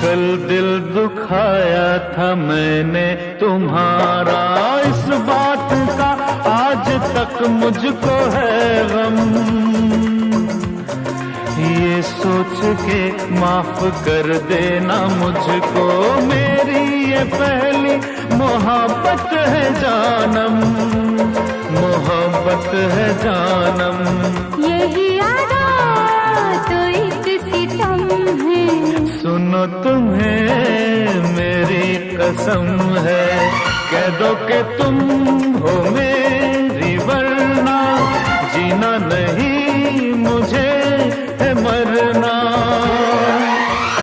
कल दिल दुखाया था मैंने तुम्हारा, इस बात का आज तक मुझको है गम। ये सोच के माफ कर देना मुझको, मेरी ये पहली मोहब्बत है जानम, मोहब्बत है जानम। यही आदा तो एक सितम है, सुनो तुम्हें मेरी कसम है, कह दो कि तुम हो मेरी वरना जीना नहीं मुझे है मरना।